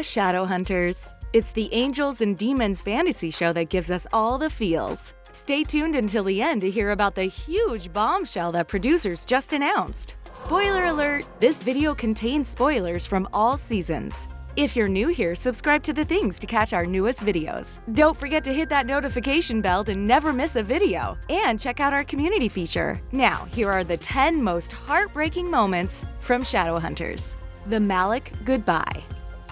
Shadowhunters. It's the angels and demons fantasy show that gives us all the feels. Stay tuned until the end to hear about the huge bombshell that producers just announced. Spoiler alert, this video contains spoilers from all seasons. If you're new here, subscribe to The Things to catch our newest videos. Don't forget to hit that notification bell to never miss a video. And check out our community feature. Now, here are the 10 most heartbreaking moments from Shadowhunters. The Malec goodbye.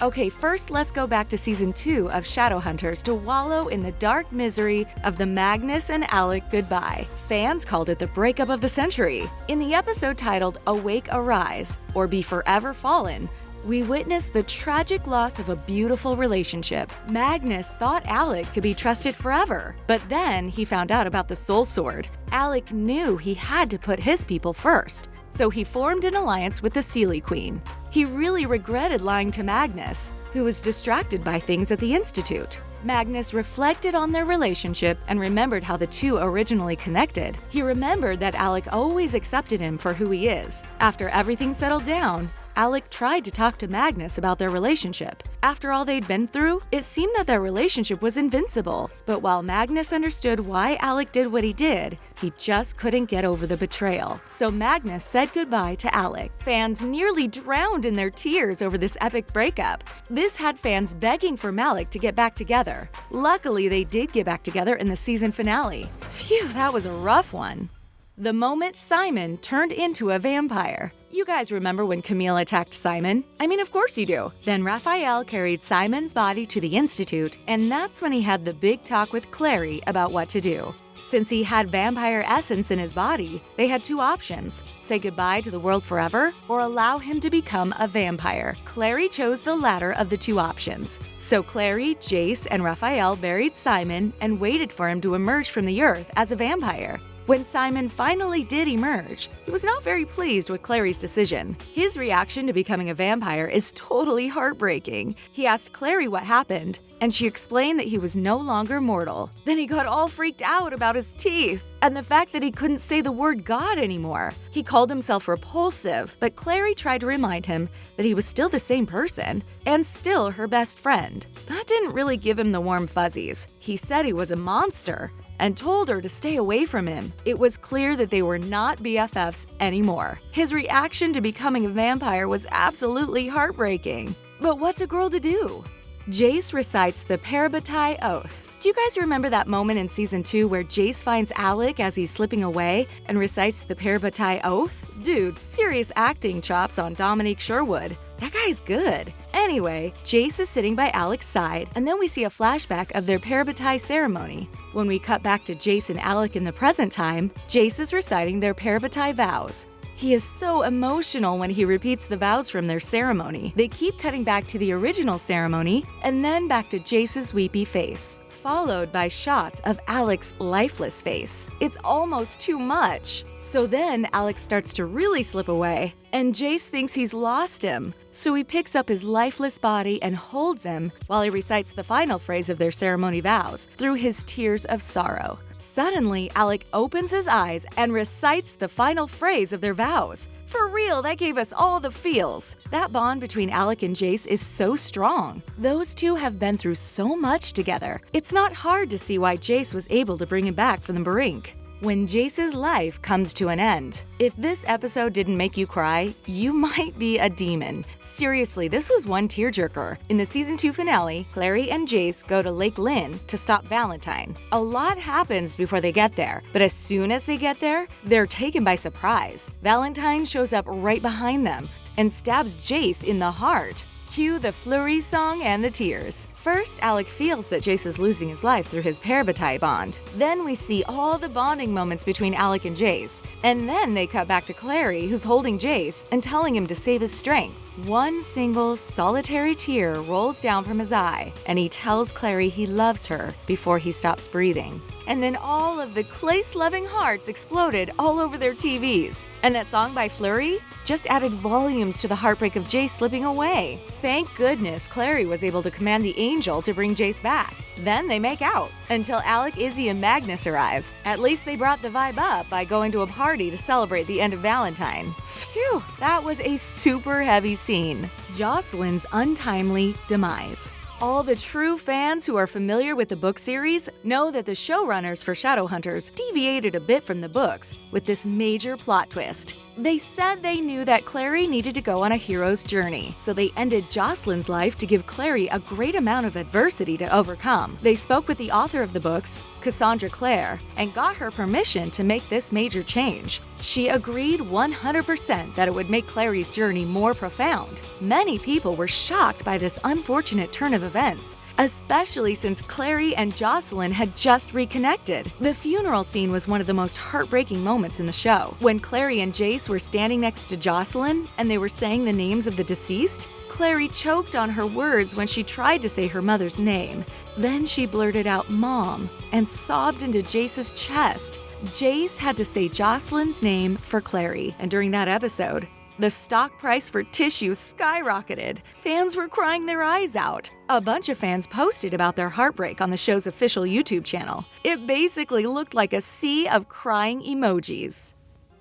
Okay, first let's go back to Season 2 of Shadowhunters to wallow in the dark misery of the Magnus and ALEC goodbye. Fans called it the breakup of the century. In the episode titled Awake Arise, or Be Forever Fallen, we witnessed the tragic loss of a beautiful relationship. Magnus thought ALEC could be trusted forever, but then he found out about the Soul Sword. ALEC knew he had to put his people first, so he formed an alliance with the Seelie Queen. He really regretted lying to Magnus, who was distracted by things at the Institute. Magnus reflected on their relationship and remembered how the two originally connected. He remembered that ALEC always accepted him for who he is. After everything settled down, ALEC tried to talk to Magnus about their relationship. After all they'd been through, it seemed that their relationship was invincible. But while Magnus understood why ALEC did what he did, he just couldn't get over the betrayal. So Magnus said goodbye to ALEC. Fans nearly drowned in their tears over this epic breakup. This had fans begging for Malec to get back together. Luckily, they did get back together in the season finale. Phew, that was a rough one. The moment Simon turned into a vampire. You guys remember when Camille attacked Simon? I mean, of course you do. Then Raphael carried Simon's body to the Institute, and that's when he had the big talk with Clary about what to do. Since he had vampire essence in his body, they had two options: say goodbye to the world forever, or allow him to become a vampire. Clary chose the latter of the two options. So Clary, Jace, and Raphael buried Simon and waited for him to emerge from the earth as a vampire. When Simon finally did emerge, he was not very pleased with Clary's decision. His reaction to becoming a vampire is totally heartbreaking. He asked Clary what happened, and she explained that he was no longer mortal. Then he got all freaked out about his teeth and the fact that he couldn't say the word God anymore. He called himself repulsive, but Clary tried to remind him that he was still the same person and still her best friend. That didn't really give him the warm fuzzies. He said he was a monster and told her to stay away from him. It was clear that they were not BFFs anymore. His reaction to becoming a vampire was absolutely heartbreaking. But what's a girl to do? Jace recites the PARABATAI oath. Do you guys remember that moment in Season 2 where Jace finds ALEC as he's slipping away and recites the PARABATAI oath? Dude, serious acting chops on Dominique Sherwood. That guy's good. Anyway, Jace is sitting by ALEC's side, and then we see a flashback of their PARABATAI ceremony. When we cut back to Jace and ALEC in the present time, Jace is reciting their PARABATAI vows. He is so emotional when he repeats the vows from their ceremony. They keep cutting back to the original ceremony, and then back to Jace's weepy face, followed by shots of ALEC's lifeless face. It's almost too much. So then ALEC starts to really slip away, and Jace thinks he's lost him. So he picks up his lifeless body and holds him while he recites the final phrase of their ceremony vows through his tears of sorrow. Suddenly, ALEC opens his eyes and recites the final phrase of their vows. For real, that gave us all the feels. That bond between ALEC and Jace is so strong. Those two have been through so much together. It's not hard to see why Jace was able to bring him back from the brink. When Jace's life comes to an end. If this episode didn't make you cry, you might be a demon. Seriously, this was one tearjerker. In the Season 2 finale, Clary and Jace go to Lake Lyn to stop Valentine. A lot happens before they get there, but as soon as they get there, they're taken by surprise. Valentine shows up right behind them and stabs Jace in the heart. Cue the Fleury song and the tears. First, ALEC feels that Jace is losing his life through his PARABATAI bond. Then we see all the bonding moments between ALEC and Jace. And then they cut back to Clary, who's holding Jace and telling him to save his strength. One single, solitary tear rolls down from his eye, and he tells Clary he loves her before he stops breathing. And then all of the Clace-loving hearts exploded all over their TVs. And that song by Fleury just added volumes to the heartbreak of Jace slipping away. Thank goodness Clary was able to command the angel to bring Jace back. Then they make out, until Alec, Izzy, and Magnus arrive. At least they brought the vibe up by going to a party to celebrate the end of Valentine. Phew, that was a super heavy scene. JOCELYN'S untimely demise. All the true fans who are familiar with the book series know that the showrunners for Shadowhunters deviated a bit from the books with this major plot twist. They said they knew that CLARY needed to go on a hero's journey, so they ended JOCELYN'S life to give CLARY a great amount of adversity to overcome. They spoke with the author of the books, Cassandra Clare, and got her permission to make this major change. She agreed 100% that it would make CLARY's journey more profound. Many people were shocked by this unfortunate turn of events, especially since CLARY and JOCELYN had just reconnected. The funeral scene was one of the most heartbreaking moments in the show. When CLARY and Jace were standing next to JOCELYN and they were saying the names of the deceased, CLARY choked on her words when she tried to say her mother's name. Then she blurted out "Mom" and sobbed into Jace's chest. Jace had to say JOCELYN'S name for CLARY, and during that episode, the stock price for tissue skyrocketed. Fans were crying their eyes out. A bunch of fans posted about their heartbreak on the show's official YouTube channel. It basically looked like a sea of crying emojis.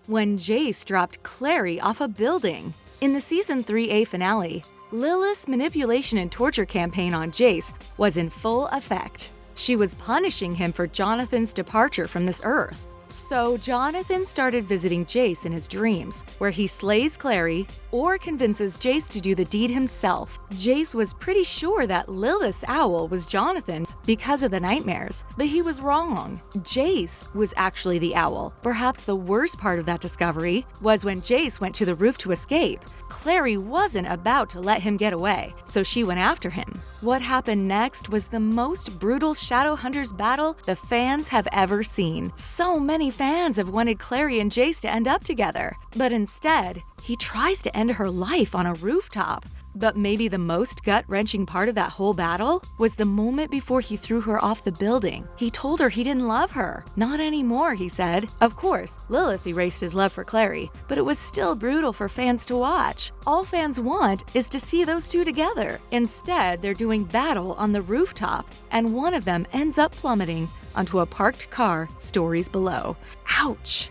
When Jace dropped CLARY off a building. In the Season 3A finale, Lilith's manipulation and torture campaign on Jace was in full effect. She was punishing him for Jonathan's departure from this earth. So Jonathan started visiting Jace in his dreams, where he slays CLARY or convinces Jace to do the deed himself. Jace was pretty sure that Lilith's owl was Jonathan's because of the nightmares, but he was wrong. Jace was actually the owl. Perhaps the worst part of that discovery was when Jace went to the roof to escape. CLARY wasn't about to let him get away, so she went after him. What happened next was the most brutal Shadowhunters battle the fans have ever seen. So many fans have wanted CLARY and Jace to end up together, but instead, he tries to end her life on a rooftop. But maybe the most gut-wrenching part of that whole battle was the moment before he threw her off the building. He told her he didn't love her. Not anymore, he said. Of course, Lilith erased his love for CLARY, but it was still brutal for fans to watch. All fans want is to see those two together. Instead, they're doing battle on the rooftop, and one of them ends up plummeting onto a parked car stories below. Ouch!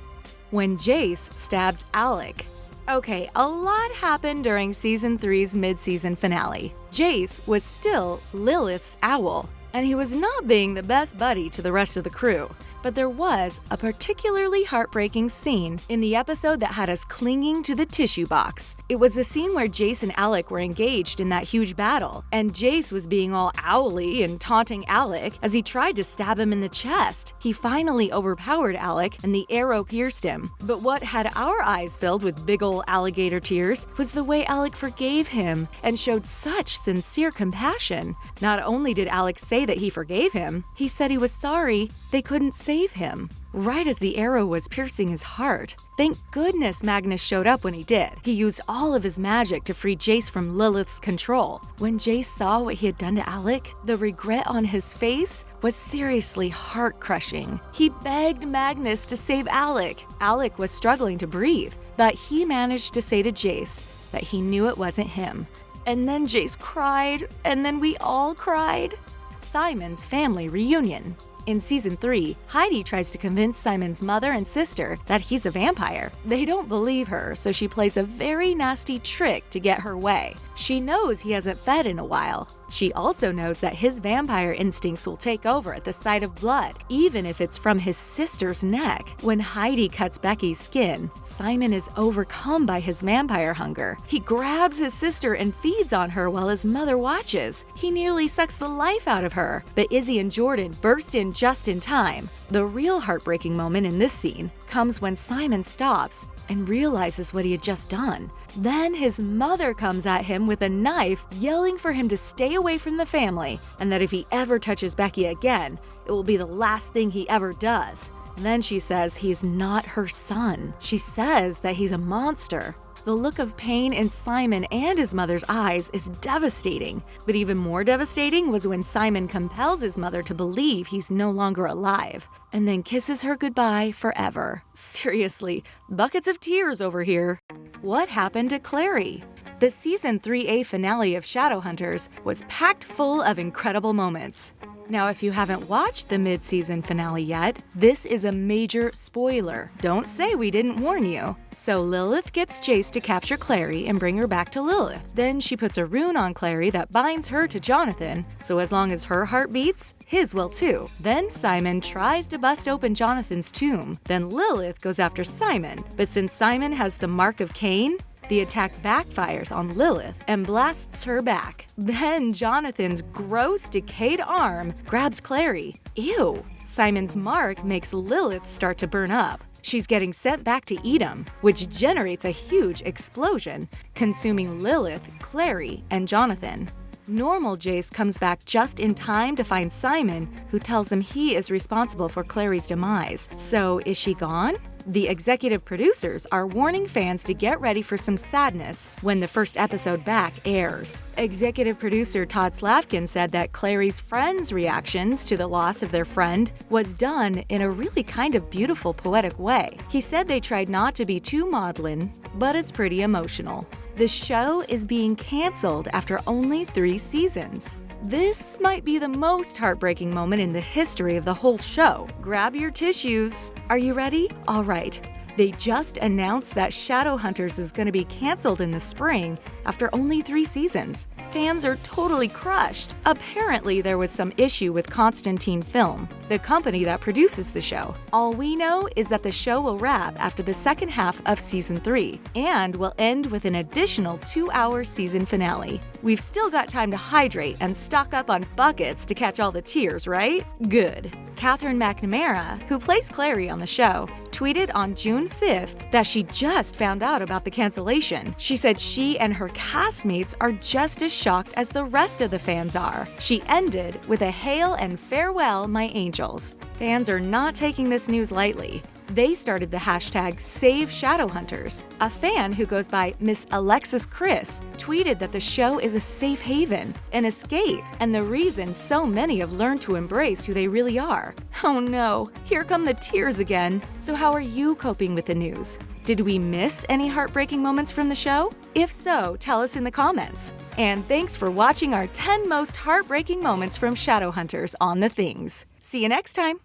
When Jace stabs ALEC. Okay, a lot happened during Season 3's mid-season finale. Jace was still Lilith's owl, and he was not being the best buddy to the rest of the crew. But there was a particularly heartbreaking scene in the episode that had us clinging to the tissue box. It was the scene where Jace and ALEC were engaged in that huge battle, and Jace was being all owly and taunting ALEC as he tried to stab him in the chest. He finally overpowered ALEC, and the arrow pierced him. But what had our eyes filled with big ol' alligator tears was the way ALEC forgave him and showed such sincere compassion. Not only did ALEC say that he forgave him, he said he was sorry they couldn't save him. Right as the arrow was piercing his heart. Thank goodness Magnus showed up when he did. He used all of his magic to free Jace from Lilith's control. When Jace saw what he had done to ALEC, the regret on his face was seriously heart-crushing. He begged Magnus to save ALEC. ALEC was struggling to breathe, but he managed to say to Jace that he knew it wasn't him. And then Jace cried, and then we all cried. Simon's family reunion. In Season 3, Heidi tries to convince Simon's mother and sister that he's a vampire. They don't believe her, so she plays a very nasty trick to get her way. She knows he hasn't fed in a while. She also knows that his vampire instincts will take over at the sight of blood, even if it's from his sister's neck. When Heidi cuts Becky's skin, Simon is overcome by his vampire hunger. He grabs his sister and feeds on her while his mother watches. He nearly sucks the life out of her, but Izzy and Jordan burst in just in time. The real heartbreaking moment in this scene comes when Simon stops and realizes what he had just done. Then his mother comes at him with a knife, yelling for him to stay away from the family, and that if he ever touches Becky again, it will be the last thing he ever does. Then she says he's not her son. She says that he's a monster. The look of pain in Simon and his mother's eyes is devastating, but even more devastating was when Simon compels his mother to believe he's no longer alive, and then kisses her goodbye forever. Seriously, buckets of tears over here. What happened to CLARY? The Season 3A finale of Shadowhunters was packed full of incredible moments. Now, if you haven't watched the mid-season finale yet, this is a major spoiler. Don't say we didn't warn you. So Lilith gets Jace to capture Clary and bring her back to Lilith. Then she puts a rune on Clary that binds her to Jonathan, so as long as her heart beats, his will too. Then Simon tries to bust open Jonathan's tomb. Then Lilith goes after Simon, but since Simon has the mark of Cain, the attack backfires on Lilith and blasts her back. Then Jonathan's gross, decayed arm grabs Clary. Ew! Simon's mark makes Lilith start to burn up. She's getting sent back to Edom, which generates a huge explosion, consuming Lilith, Clary, and Jonathan. Normal Jace comes back just in time to find Simon, who tells him he is responsible for Clary's demise. So, is she gone? The executive producers are warning fans to get ready for some sadness when the first episode back airs. Executive producer Todd Slavkin said that Clary's friends' reactions to the loss of their friend was done in a really kind of beautiful, poetic way. He said they tried not to be too maudlin, but it's pretty emotional. The show is being canceled after only 3 seasons. This might be the most heartbreaking moment in the history of the whole show. Grab your tissues. Are you ready? All right. They just announced that Shadowhunters is going to be canceled in the spring after only 3 seasons. Fans are totally crushed. Apparently, there was some issue with Constantine Film, the company that produces the show. All we know is that the show will wrap after the second half of Season 3 and will end with an additional 2-hour season finale. We've still got time to hydrate and stock up on buckets to catch all the tears, right? Good. Catherine McNamara, who plays Clary on the show, tweeted on June 5th that she just found out about the cancellation. She said she and her castmates are just as shocked as the rest of the fans are. She ended with a hail and farewell, my angels. Fans are not taking this news lightly. They started the hashtag #SaveShadowhunters. A fan who goes by Miss Alexis Chris tweeted that the show is a safe haven, an escape, and the reason so many have learned to embrace who they really are. Oh no, here come the tears again. So how are you coping with the news? Did we miss any heartbreaking moments from the show? If so, tell us in the comments. And thanks for watching our 10 most heartbreaking moments from Shadowhunters on The Things. See you next time!